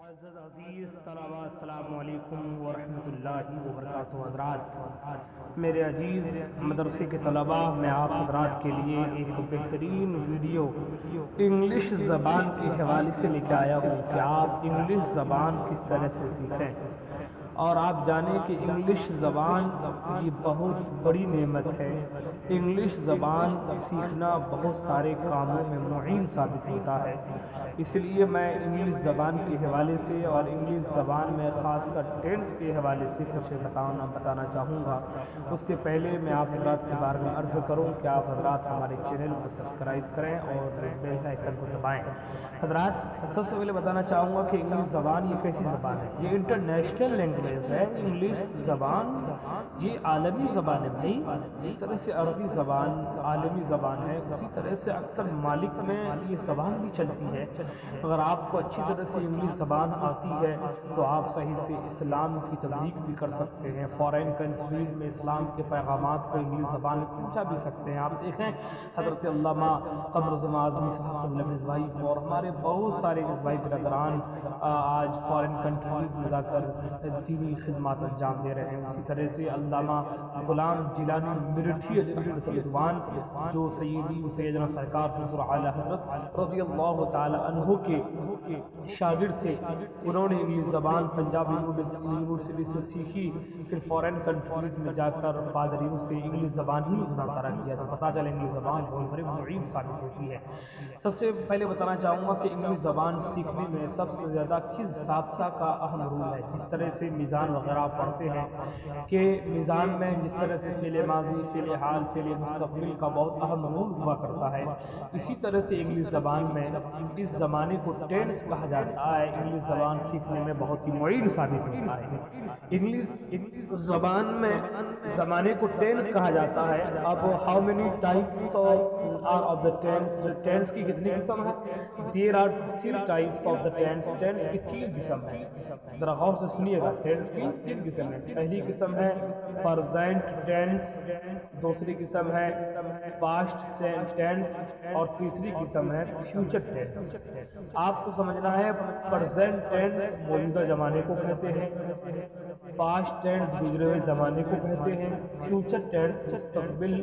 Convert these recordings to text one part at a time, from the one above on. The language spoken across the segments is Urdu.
معزز عزیز طلبہ السلام علیکم ورحمۃ اللہ وبرکاتہ حضرات، میرے عزیز مدرسے کے طلبہ، میں آپ حضرات کے لیے ایک بہترین ویڈیو انگلش زبان کے حوالے سے لے کے آیا ہوں کہ آپ انگلش زبان کس طرح سے سیکھیں۔ اور آپ جانیں کہ انگلش زبان یہ بہت بڑی نعمت ہے۔ انگلش زبان سیکھنا بہت سارے کاموں میں معین ثابت ہوتا ہے، اس لیے میں انگلش زبان کے حوالے سے اور انگلش زبان میں خاص کر ٹینس کے حوالے سے کچھ بتانا چاہوں گا۔ اس سے پہلے میں آپ حضرات کے بارے میں عرض کروں کہ آپ حضرات ہمارے چینل کو سبسکرائب کریں اور بیل آئیکن کو دبائیں۔ حضرات، سب سے پہلے بتانا چاہوں گا کہ انگلش زبان یہ کیسی زبان ہے؟ یہ انٹرنیشنل لینگویج ہے۔ انگلش زبان یہ عالمی زبان ہے بھائی، جس طرح سے عربی زبان عالمی زبان ہے، اسی طرح سے اکثر ممالک میں یہ زبان بھی چلتی ہے۔ اگر آپ کو اچھی طرح سے انگلش زبان آتی ہے تو آپ صحیح سے اسلام کی تبلیغ بھی کر سکتے ہیں، فارین کنٹریز میں اسلام کے پیغامات کو انگلش زبان میں پہنچا بھی سکتے ہیں۔ آپ دیکھیں حضرت علامہ قمر زمان اعظمی صاحب بھائی اور ہمارے بہت سارے بھائی برادران آج فارین کنٹریز میں جا کر دینی خدمات انجام دے رہے ہیں۔ اسی طرح سے علامہ غلام جیلانی مرٹھی علیہ رضوان جو سیدنا سرکار حضور اعلیٰ حضرت رضی اللہ تعالی عنہ کے شاگرد تھے، انہوں نے انگلش زبان پنجاب یونیورسٹی سے سیکھی، پھر فارین کنٹریز میں جا کر پادریوں سے انگلش زبان ہی مذاکرہ کیا تو پتہ چلا انگلش زبان بہت بڑی معین ثابت ہوتی ہے۔ سب سے پہلے بتانا چاہوں گا کہ انگلش زبان سیکھنے میں سب سے زیادہ کس ضابطہ کا اہم رول ہے۔ جس طرح سے میزان وغیرہ پڑھتے ہیں کہ میزان میں جس طرح سے فعل ماضی، فعل حال، فعل مستقبل کا بہت اہم رول ہوا کرتا ہے، اسی طرح سے انگلش زبان میں اس زمانے کو ٹینس کہا جاتا ہے۔ انگلش زبان سیکھنے میں بہت ہی معین ثابت ہوتا ہے۔ انگلش زبان میں زمانے کو ٹینس کہا جاتا ہے۔ اب how many types of the tense? Tense کی کتنی قسم ہے؟ There are 3 types of the tense. Tense کی 3 قسم ہے، ذرا غور سے سنیے گا۔ ٹینس کی 3 قسم ہے۔ پہلی قسم ہے پرزینٹ ٹینس، دوسری قسم ہے پاسٹ ٹینس اور تیسری قسم ہے فیوچر ٹینس۔ آپ کو سمجھنا ہے پرزینٹ ٹینس موجودہ زمانے کو کہتے ہیں، پاسٹ ٹینس گزرے ہوئے زمانے کو کہتے ہیں، فیوچر ٹینس مستقبل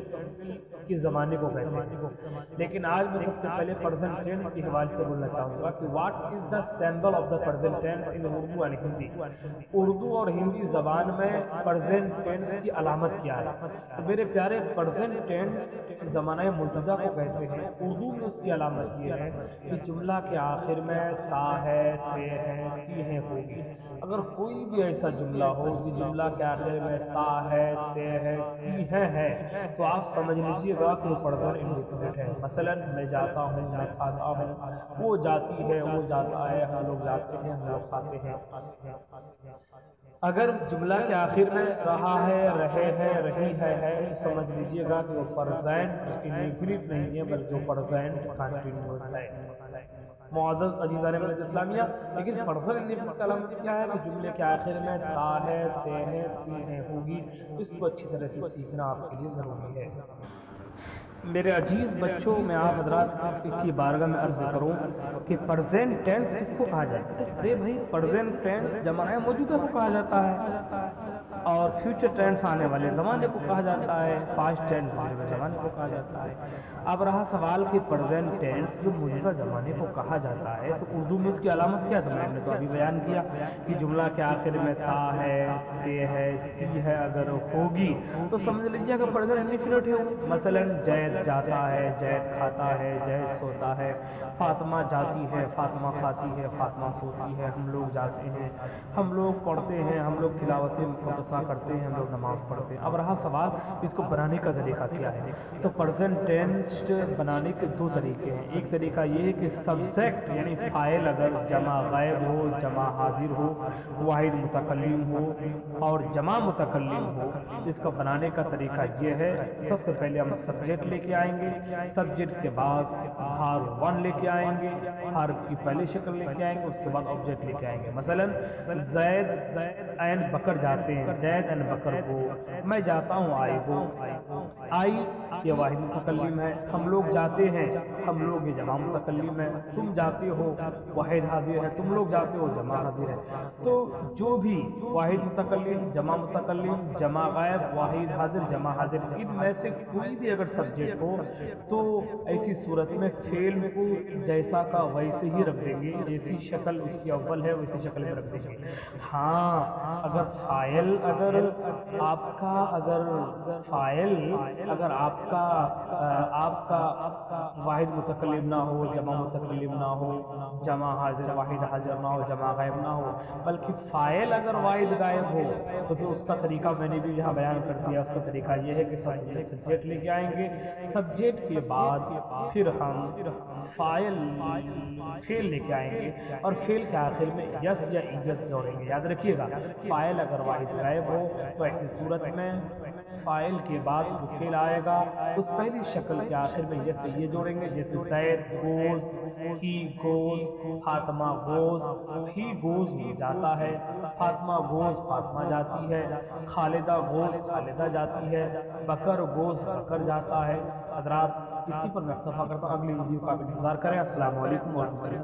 کے زمانے کو کہتے ہیں۔ لیکن آج میں سب سے پہلے پرزینٹ ٹینس کے حوالے سے بولنا چاہوں گا کہ what is the symbol of the present tense in Urdu and Hindi. Urdu اور ہندی زبان میں پرزینٹ ٹینس کی علامت کیا ہے؟ تو میرے پیارے، پرزینٹ ٹینس زمانہ موجودہ کو کہتے ہیں۔ اردو میں اس کی علامت یہ ہے کہ جملہ کے آخر میں تا ہے، تے ہے، تی ہے ہوگی۔ اگر کوئی بھی ایسا جملہ ہو جس جملہ کے آخر میں تا ہے، تے ہے، تی ہے تو آپ سمجھ لیجیے گا کہ وہ پرزینٹ انڈیفینٹ ہے۔ مثلا میں جاتا ہوں، میں کھاتا ہوں، وہ جاتی ہے، وہ جاتا ہے، ہم لوگ جاتے ہیں، ہم لوگ کھاتے ہیں۔ اگر جملہ کے آخر میں رہا ہے، رہے ہے، رہی ہے تو سمجھ لیجیے گا کہ وہ پرزینٹ انڈیفینٹ نہیں ہے بلکہ وہ پرزینٹ کنٹینیوس ہے۔ معزز عزیزان ملت اسلامیہ، لیکن پرزینٹ انڈیفینٹ کا علامت کیا ہے کہ جملے کے آخر میں تا ہے، تے ہے، تی ہے ہوگی۔ اس کو اچھی طرح سے سیکھنا آپ کے لیے ضروری ہے۔ میرے عزیز بچوں، میں آپ حضرات کی بارگاہ میں عرض کروں کہ پرزینٹ ٹینس کس کو کہا جاتا ہے؟ ارے بھائی، پرزینٹ ٹینس زمانہ موجودہ کو کہا جاتا ہے اور فیوچر ٹینس آنے والے زمانے کو کہا جاتا ہے، پاسٹ ٹینس گزرے ہوئے زمانے کو کہا جاتا ہے۔ اب رہا سوال کہ پرزینٹ ٹینس جو موجودہ زمانے کو کہا جاتا ہے تو اردو میں اس کی علامت کیا؟ تو میں نے تو ابھی بیان کیا کہ جملہ کے آخر میں تا ہے، تے ہے، تی ہے اگر ہوگی تو سمجھ لیجیے کہ پرزینٹ انڈیفینٹ ہے۔ مثلا زید جاتا ہے، زید کھاتا ہے، زید سوتا ہے، فاطمہ جاتی ہے، فاطمہ کھاتی ہے، فاطمہ سوتی ہے، ہم لوگ جاتے ہیں، ہم لوگ پڑھتے ہیں، ہم لوگ تلاوت مقدسہ کرتے ہیں، ہم لوگ نماز پڑھتے ہیں۔ اب رہا سوال اس کو بنانے کا طریقہ کیا ہے؟ تو پرزینٹ ٹینس بنانے کے 2 طریقے ہیں۔ ایک طریقہ یہ ہے کہ سبجیکٹ یعنی فاعل اگر جمع غائب ہو، جمع حاضر ہو، واحد متکلم ہو اور جمع متکلم ہو، اس کا بنانے کا طریقہ یہ ہے۔ سب سے پہلے ہم سبجیکٹ لے کے آئیں گے، سبجیکٹ کے بعد حرف 1 لے کے آئیں گے، حرف کی پہلی شکل لے کے آئیں گے، اس کے بعد آبجیکٹ لے کے آئیں گے۔ مثلا زید اینڈ بکر جاتے ہیں، زید ان بکر گو، میں جاتا ہوں آئی گو، آئی یہ واحد متکلم ہے، ہم لوگ جاتے ہیں، ہم لوگ یہ جمع متکلم ہے، تم جاتے ہو واحد حاضر ہے، تم لوگ جاتے ہو جمع حاضر ہے۔ تو جو بھی واحد متکلم، جمع متکلم، جمع غائب، واحد حاضر، جمع حاضر، ان میں سے کوئی بھی اگر سبجیکٹ ہو تو ایسی صورت میں فعل کو جیسا کا ویسے ہی رکھ دیں گے، جیسی شکل اس کی اول ہے ویسی شکل میں رکھ دیں گے۔ ہاں اگر فاعل اگر آپ کا واحد متکلم نہ ہو، جمع متکلم نہ ہو، جمع حاضر واحد حاضر نہ ہو، جمع غائب نہ ہو، بلکہ فاعل اگر واحد غائب ہو تو پھر اس کا طریقہ میں نے بھی یہاں بیان کر دیا۔ اس کا طریقہ یہ ہے کہ سبجیکٹ لے کے آئیں گے، سبجیکٹ کے بعد پھر ہم فاعل لے کے آئیں گے، اور فعل کے آخر میں یس یا ایس جوڑیں گے۔ یاد رکھیے گا، فاعل اگر واحد غائب ہو تو ایسی صورت میں فاعل کے بعد جو فعل آئے گا اس پہلی شکل کے آخر میں یس سے یہ جوڑیں گے، جیسے Zaid goes, he goes, Fatima goes, he goes وہ جاتا ہے، فاطمہ گوز فاطمہ جاتی ہے، خالدہ گوز خالدہ جاتی ہے، بکر گوز بکر جاتا ہے۔ حضرات اسی پر میں اکتفا کرتا ہوں، اگلی ویڈیو کا انتظار کریں۔ السلام علیکم ورحمۃ اللہ۔